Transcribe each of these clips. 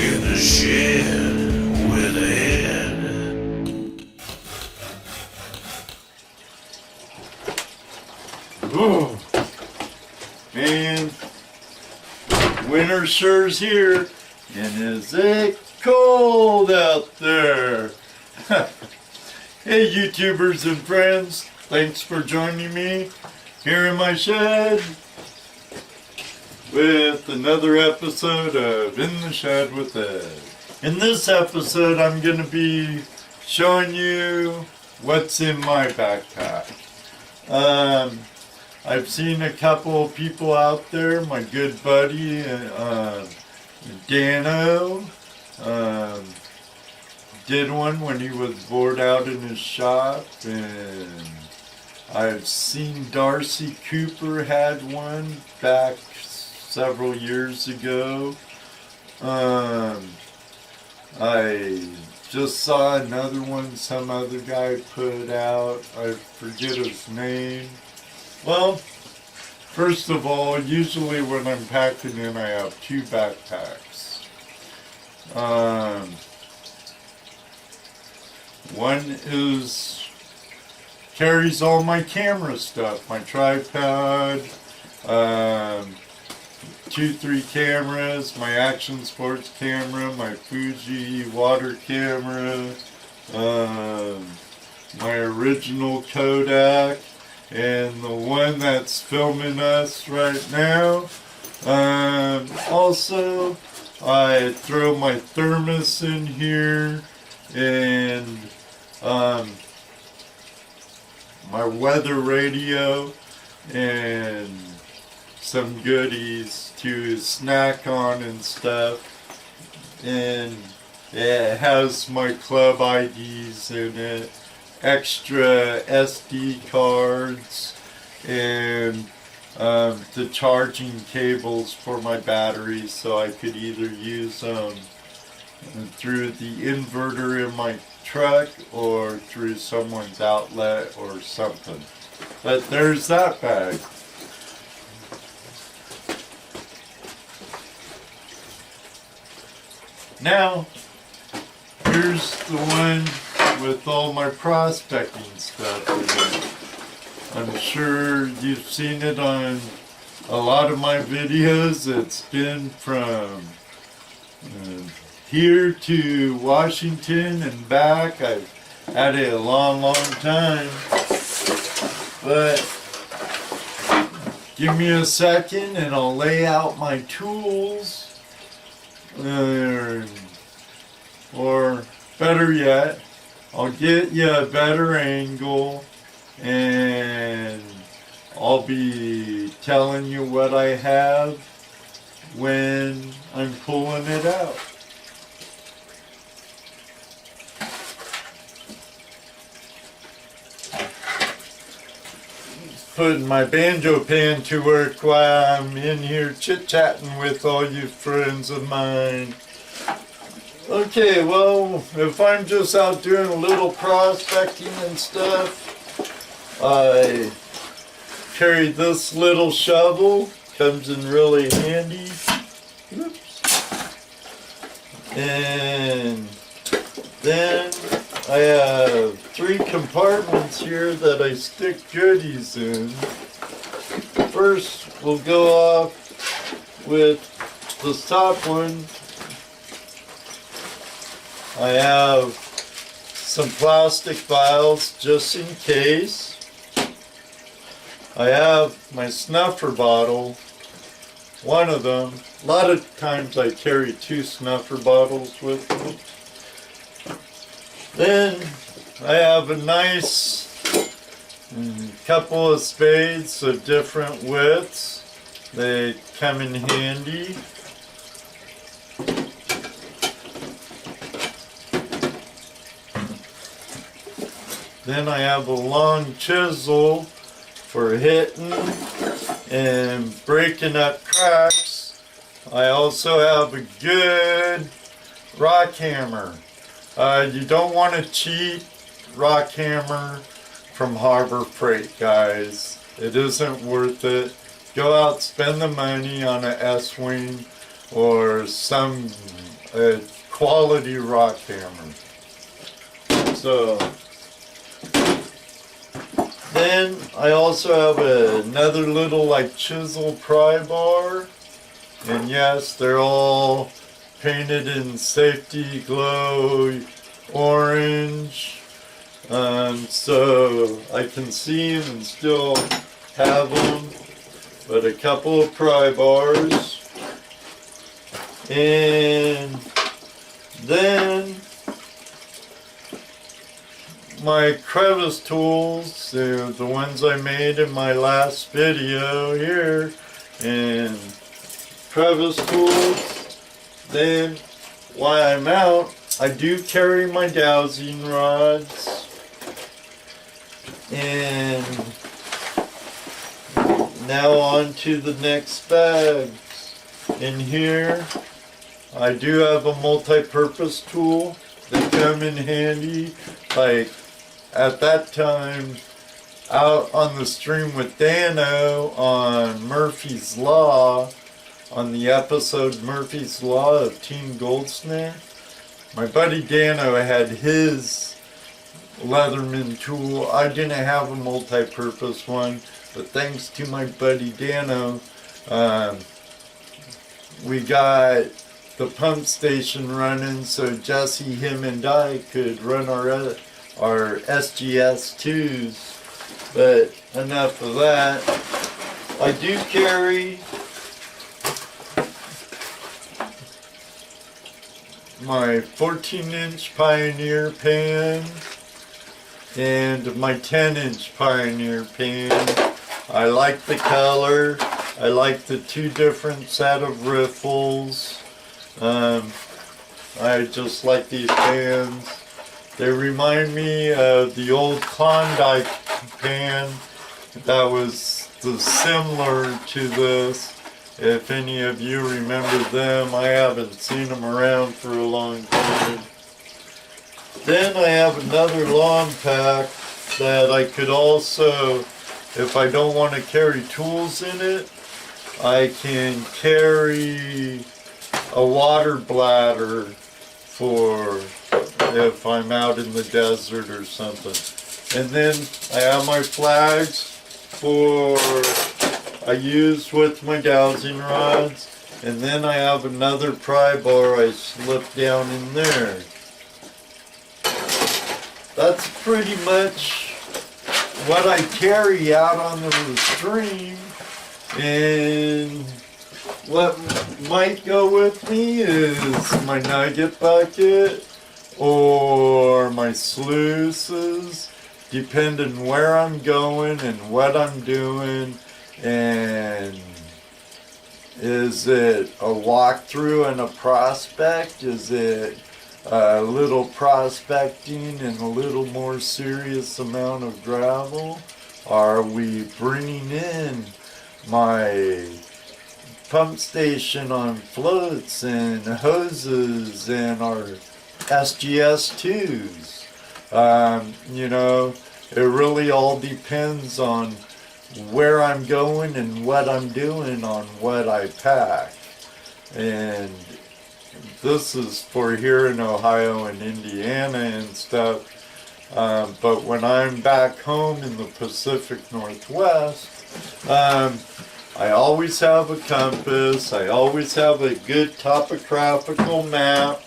in the shed with a head. Oh, man, winter sure's here, and is it cold out there? Hey YouTubers and friends, thanks for joining me here in my shed with another episode of In the Shed with Ed. In this episode I'm going to be showing you what's in my backpack. I've seen a couple of people out there, my good buddy Dano did one when he was bored out in his shop, and I've seen Darcy Cooper had one back several years ago. I just saw another one some other guy put out. I forget his name. Well, first of all, usually when I'm packing in, I have two backpacks. One carries all my camera stuff, my tripod, 2-3 cameras, my action sports camera, my Fuji water camera, my original Kodak, and the one that's filming us right now. Also, I throw my thermos in here, and my weather radio, and some goodies to snack on and stuff. And it has my club IDs in it, extra SD cards, and the charging cables for my batteries, so I could either use them through the inverter in my truck or through someone's outlet or something. But there's that bag. Now, here's the one with all my prospecting stuff in it. I'm sure you've seen it on a lot of my videos. It's been from here to Washington and back. I've had it a long, long time. But give me a second and I'll lay out my tools. Or better yet, I'll get you a better angle and I'll be telling you what I have when I'm pulling it out. Putting my banjo pan to work while I'm in here chit-chatting with all you friends of mine. Okay, well, if I'm just out doing a little prospecting and stuff, I carry this little shovel, comes in really handy. Oops. And then I have 3 compartments here that I stick goodies in. First, we'll go off with the top one. I have some plastic vials just in case. I have my snuffer bottle, one of them. A lot of times I carry 2 snuffer bottles with me. Then I have a nice couple of spades of different widths. They come in handy. Then I have a long chisel for hitting and breaking up cracks. I also have a good rock hammer. You don't want to cheat rock hammer from Harbor Freight, guys. It isn't worth it. Go out, spend the money on an S-Wing or some a quality rock hammer. So then I also have another little like chisel pry bar, and yes, they're all painted in safety glow orange, so I can see them and still have them. But a couple of pry bars, and then my crevice tools, they're the ones I made in my last video here, and crevice tools. Then while I'm out, I do carry my dowsing rods, and now on to the next bags. In here I do have a multi-purpose tool. They come in handy, like at that time out on the stream with Dano on Murphy's Law, on the episode Murphy's Law of Team Goldsmith. My buddy Dano had his Leatherman tool. I didn't have a multi-purpose one, but thanks to my buddy Dano, we got the pump station running, so Jesse, him, and I could run our SGS2s. But enough of that. I do carry my 14-inch Pioneer pan and my 10-inch Pioneer pan. I like the color. I like the two different set of riffles. I just like these pans. They remind me of the old Klondike pan that was similar to this. If any of you remember them, I haven't seen them around for a long time. Then I have another long pack that I could also, if I don't want to carry tools in it, I can carry a water bladder for if I'm out in the desert or something. And then I have my flags for I use with my dowsing rods, and then I have another pry bar I slip down in there. That's pretty much what I carry out on the stream. And what might go with me is my nugget bucket or my sluices, depending where I'm going and what I'm doing. And is it a walkthrough and a prospect? Is it a little prospecting and a little more serious amount of gravel? Are we bringing in my pump station on floats and hoses and our SGS2s? You know, it really all depends on where I'm going and what I'm doing on what I pack. And this is for here in Ohio and Indiana and stuff. But when I'm back home in the Pacific Northwest, I always have a compass. I always have a good topographical map.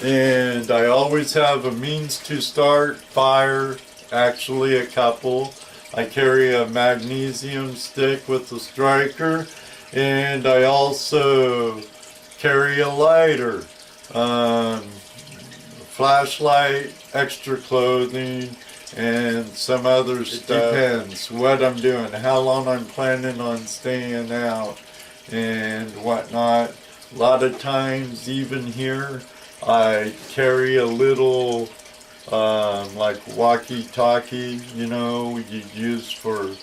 And I always have a means to start fire. Actually, a couple. I carry a magnesium stick with a striker, and I also carry a lighter, flashlight, extra clothing, and some other stuff. It depends what I'm doing, how long I'm planning on staying out, and whatnot. A lot of times, even here, I carry a little like walkie-talkie, you know, you use for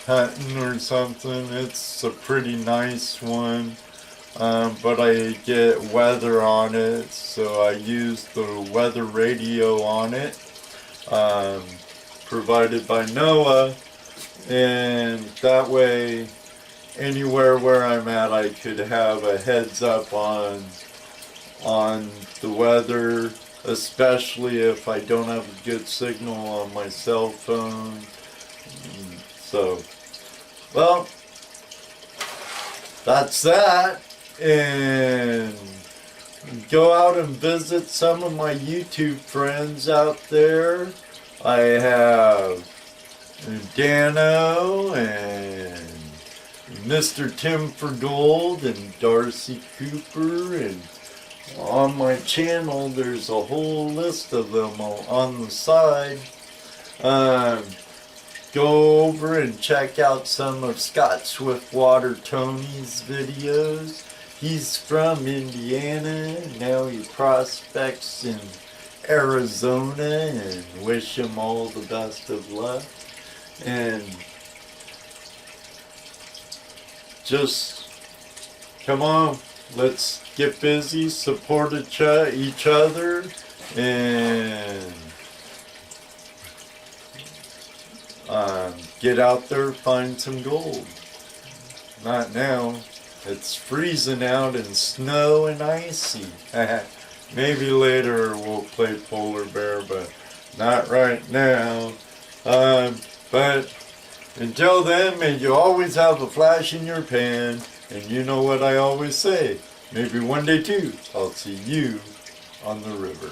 hunting or something. It's a pretty nice one, but I get weather on it, so I use the weather radio on it, provided by NOAA, and that way anywhere where I'm at, I could have a heads up on the weather, especially if I don't have a good signal on my cell phone. So, well, that's that. And go out and visit some of my YouTube friends out there. I have Dano and Mr. Tim for Gold and Darcy Cooper, and on my channel there's a whole list of them on the side. Go over and check out some of Scott Swiftwater Tony's videos. He's from Indiana, now he prospects in Arizona, and wish him all the best of luck. And just come on, let's get busy, support each other, and get out there, find some gold. Not now. It's freezing out and snow and icy. Maybe later we'll play polar bear, but not right now. But until then, may you always have a flash in your pan, and you know what I always say. Maybe one day too, I'll see you on the river.